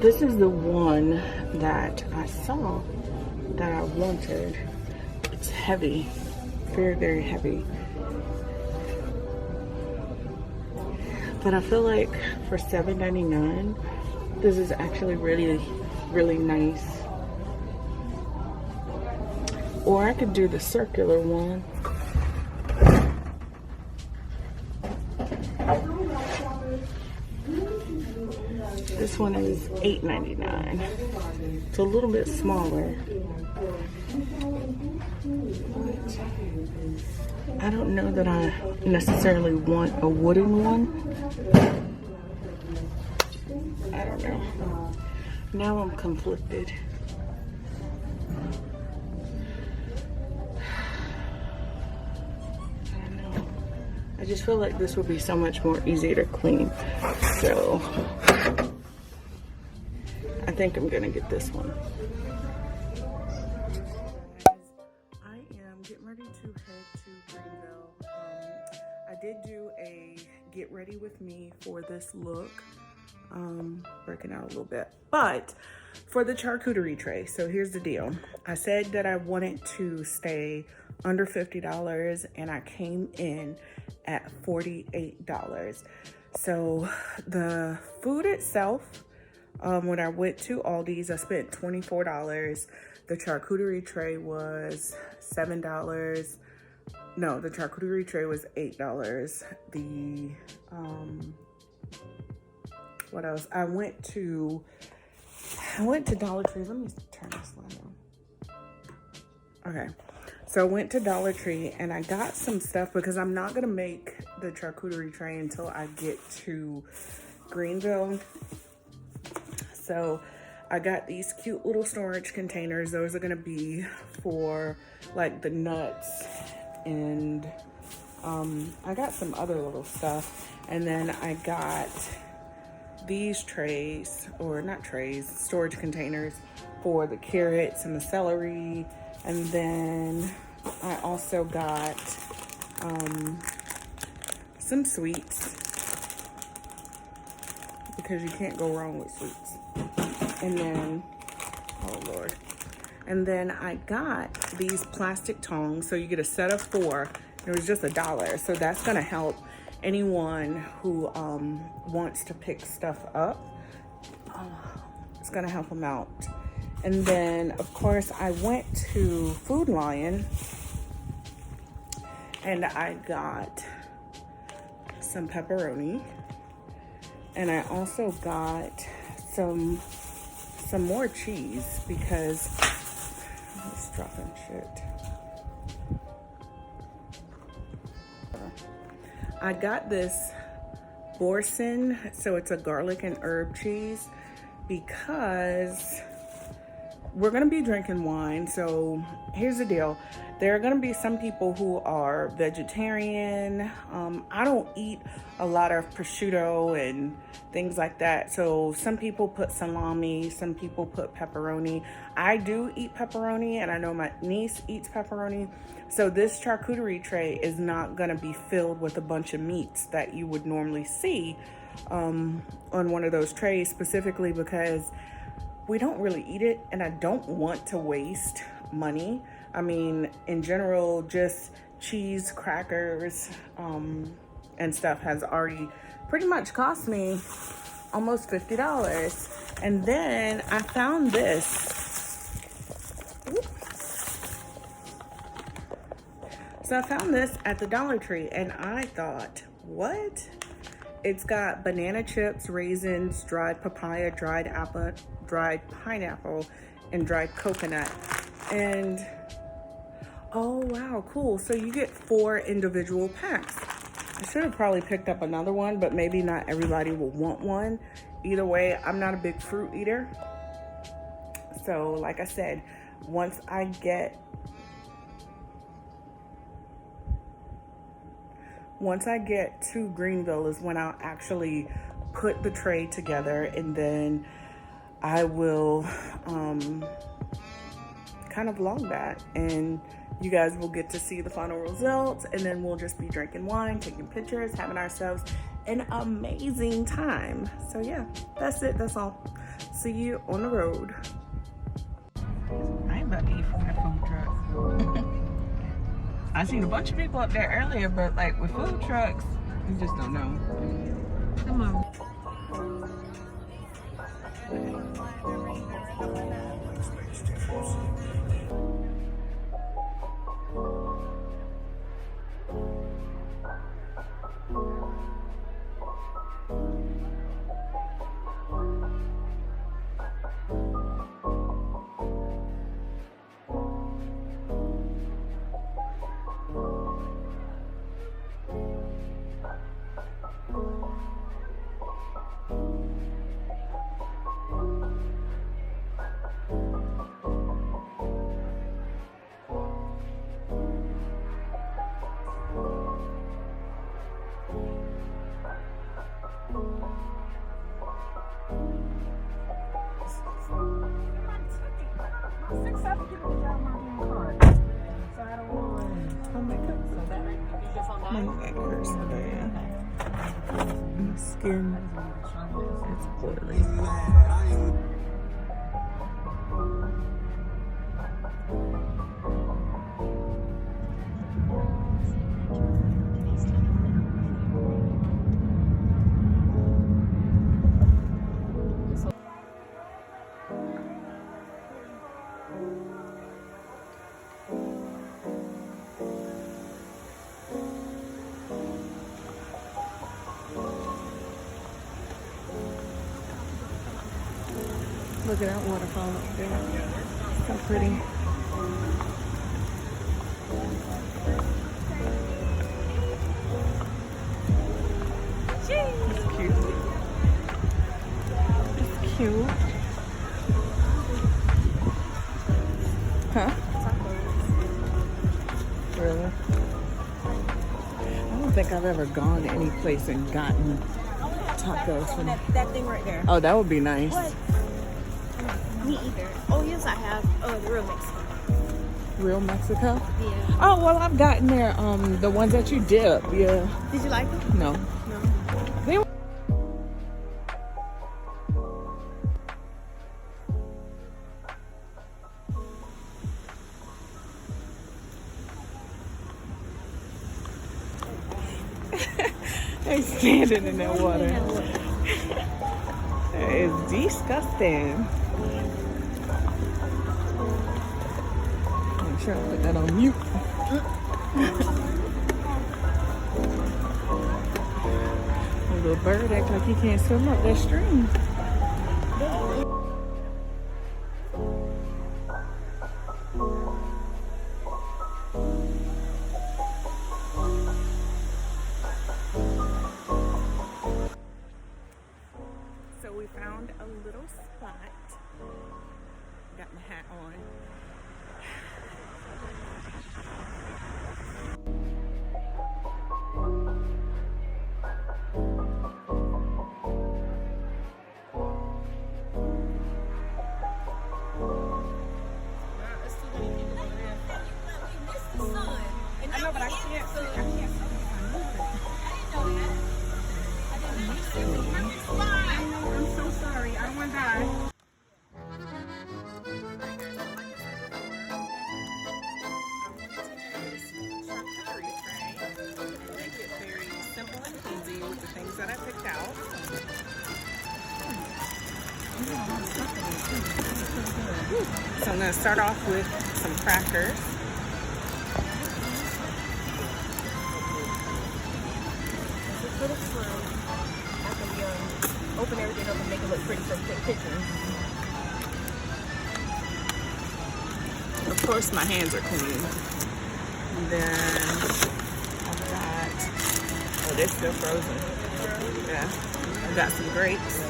This is the one that I saw that I wanted. It's heavy, very, very heavy. But I feel like for $7.99, this is actually really, really nice. Or I could do the circular one. This one is $8.99. It's a little bit smaller. But I don't know that I necessarily want a wooden one. I don't know. Now I'm conflicted. I just feel like this would be so much more easy to clean. So I think I'm gonna get this one. I am getting ready to head to Greenville. I did do a get ready with me for this look. Breaking out a little bit, but for the charcuterie tray. So here's the deal. I said that I wanted to stay under $50 and I came in at $48. So the food itself, when I went to Aldi's, I spent $24. The charcuterie tray was $7. No, the charcuterie tray was $8. The what else? I went to Dollar Tree. Let me turn this light on. Okay. So I went to Dollar Tree and I got some stuff because I'm not gonna make the charcuterie tray until I get to Greenville. So I got these cute little storage containers. Those are gonna be for like the nuts, and I got some other little stuff. And then I got these trays, or not trays, storage containers for the carrots and the celery. And then I also got some sweets, because you can't go wrong with sweets. And then, oh Lord. And then I got these plastic tongs. So you get a set of 4. It was just $1. So that's gonna help anyone who wants to pick stuff up. It's gonna help them out. And then, of course, I went to Food Lion and I got some pepperoni. And I also got some more cheese because I'm just dropping shit. I got this Boursin, so it's a garlic and herb cheese, because we're gonna be drinking wine. So here's the deal. There are gonna be some people who are vegetarian. I don't eat a lot of prosciutto and things like that. So some people put salami, some people put pepperoni. I do eat pepperoni, and I know my niece eats pepperoni. So this charcuterie tray is not gonna be filled with a bunch of meats that you would normally see on one of those trays, specifically because we don't really eat it, and I don't want to waste money. I mean, in general, just cheese, crackers, and stuff has already pretty much cost me almost $50. And then I found this. So I found this at the Dollar Tree, and I thought, what? It's got banana chips, raisins, dried papaya, dried apple, dried pineapple, and dried coconut. And oh wow, cool. So you get 4 individual packs. I should have probably picked up another one, but maybe not everybody will want one. Either way, I'm not a big fruit eater. So like I said, once I get to Greenville is when I'll actually put the tray together, and then I will kind of vlog that, and you guys will get to see the final results, and then we'll just be drinking wine, taking pictures, having ourselves an amazing time. So yeah, that's it. That's all. See you on the road. I ain't about to eat from that food truck. I seen a bunch of people up there earlier, but like with food trucks, you just don't know. Come on. My neck hurts so bad. My skin is poorly. Look at that waterfall up there. So pretty. It's cute. It's cute. Huh? Really? I don't think I've ever gone to any place and gotten tacos from that thing right there. Oh, that would be nice. What? Me either. Oh, yes, I have. Oh, the real Mexico. Real Mexico? Yeah. Oh, well, I've gotten there, the ones that you dip, yeah. Did you like them? No. No. They were they standing in that water. That is disgusting. I'm sure I'll put that on mute. A little bird act like he can't swim up that stream. So we found a little spot. Got my hat on. I know, but I can't see. I can't see. I'm so sorry. I don't want to die. Make it very simple and easy with the things that I picked out. So I'm going to start off with some crackers. Little slime. After we open everything up and make it look pretty for the kitchen. Of course, my hands are clean. And then I've got, oh, they're still frozen. Yeah. I've got some grapes.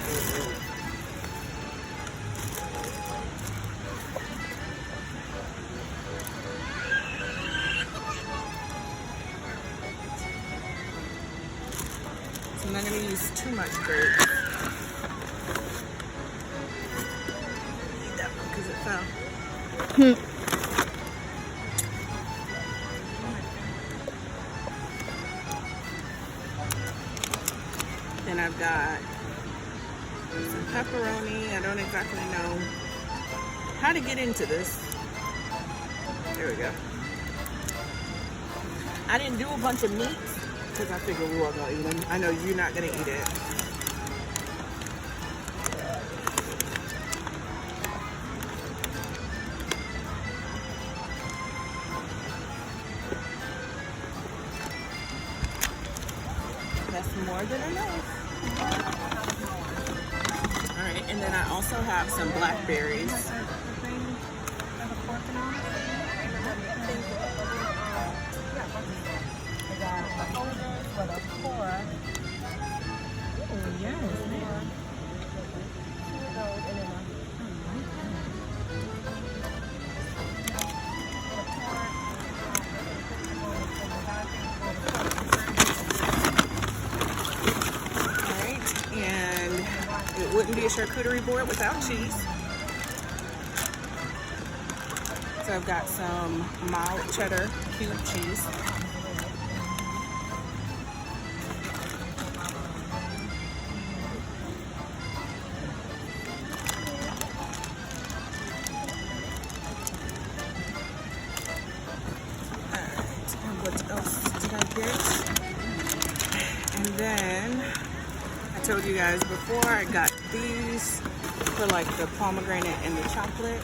So I'm not going to use too much grapes. Need that one because it fell. exactly know how to get into this. There we go. I didn't do a bunch of meats because I figured we weren't gonna eat them. I know you're not gonna eat it. That's more than enough. All right, and then I also have some blackberries. It wouldn't be a charcuterie board without cheese. So I've got some mild cheddar cube cheese. Alright, and what else did I get? And then I told you guys before, I got these for like the pomegranate and the chocolate.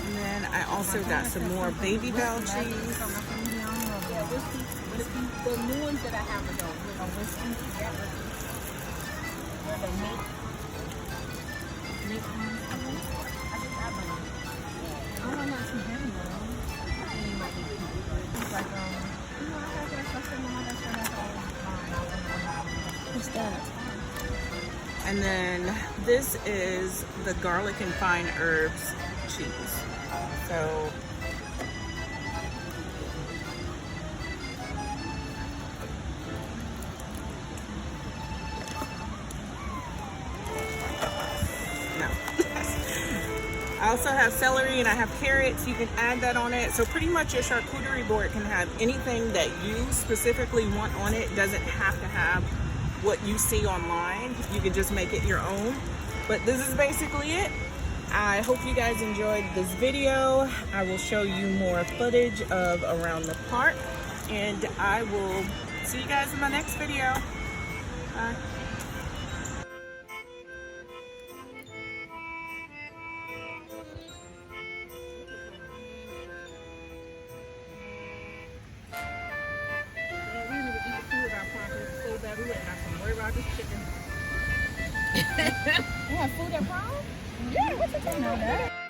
And then I also got some more Baby Bell cheese. The new ones that I have are those, whiskey. The meat ones. I think that one. Oh, I'm not too heavy though. It's like, I got that stuff in my What's that? And then this is the garlic and fine herbs cheese. So no. I also have celery and I have carrots. You can add that on it. So pretty much your charcuterie board can have anything that you specifically want on it. It doesn't have to have what you see online. You can just make it your own. But this is basically it. I hope you guys enjoyed this video. I will show you more footage of around the park, and I will see you guys in my next video. Bye. You have food at prom? Yeah, what's the time on that?